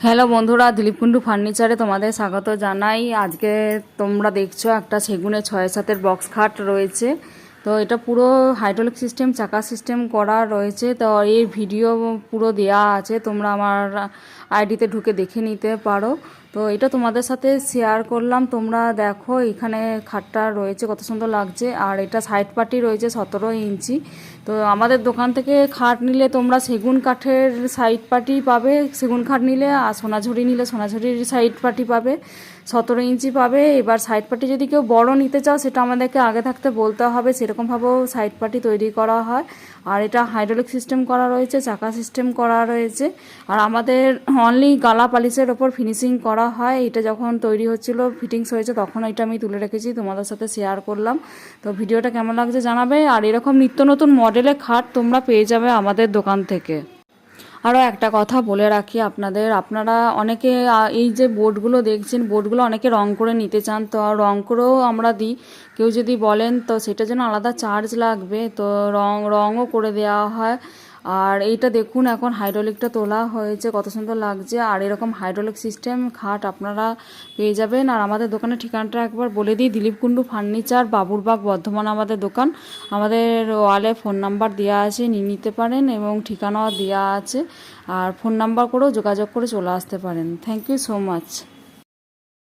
Hello বন্ধুরা, দিলীপ কুন্ডু ফার্নিচারে তোমাদের স্বাগত জানাই। আজকে তোমরা দেখছো একটা সেগুনের 6-7 বক্স খাট রয়েছে। তো এটা পুরো হাইড্রোলিক সিস্টেম, চাকা সিস্টেম করা রয়েছে। তো এই ভিডিও পুরো দেয়া আছে, তোমরা আমার আইডিতে ঢুকে দেখে নিতে পারো। তো এটা তোমাদের সাথে শেয়ার করলাম, তোমরা দেখো এখানে খাটটা রয়েছে কত সুন্দর লাগছে। আর এটা সাইড পাটি রয়েছে 17 ইঞ্চি। তো আমাদের দোকান থেকে খাট নিলে তোমরা সেগুন কাঠের সাইড পাটি পাবে, সেগুন খাট নিলে, আর সোনাঝুরি নিলে সোনাঝুরির সাইড পাটি পাবে, 17 ইঞ্চি পাবে। এবার সাইড পাটি যদি কেউ বড় নিতে চাও সেটা আমাদেরকে আগে থাকতে বলতে হবে, সেরকমভাবেও সাইড পাটি তৈরি করা হয়। আর এটা হাইড্রোলিক সিস্টেম করা রয়েছে, চাকা সিস্টেম করা রয়েছে। আর আমাদের অনলি গালা পালিশের ওপর ফিনিশিং করা হয়। এটা যখন তৈরি হচ্ছিল, ফিটিংস হয়েছে, তখন এটা আমি তুলে রেখেছি, তোমাদের সাথে শেয়ার করলাম। তো ভিডিওটা কেমন লাগছে জানাবে। আর এরকম নিত্য নতুন মডেলের খাট তোমরা পেয়ে যাবে আমাদের দোকান থেকে। আরও একটা কথা বলে রাখি আপনারা অনেকে এই যে বোর্ডগুলো দেখছেন, বোর্ডগুলো অনেকে রং করে নিতে চান। তো রং করেও আমরা দিই, কেউ যদি বলেন তো সেটার জন্য আলাদা চার্জ লাগবে, তো রঙও করে দেওয়া হয়। আর এইটা দেখুন, এখন হাইড্রোলিকটা তোলা হয়েছে, কত সুন্দর লাগছে। আর এরকম হাইড্রোলিক সিস্টেম খাট আপনারা পেয়ে যাবেন। আর আমাদের দোকানের ঠিকানাটা একবার বলে দিই, দিলীপ কুন্ডু ফার্নিচার, বাবুরবাগ, বর্ধমান আমাদের দোকান। আমাদের ওয়ালে ফোন নাম্বার দেওয়া আছে, নিয়ে নিতে পারেন, এবং ঠিকানাও দেওয়া আছে। আর ফোন নাম্বার করেও যোগাযোগ করে চলে আসতে পারেন। Thank you so much.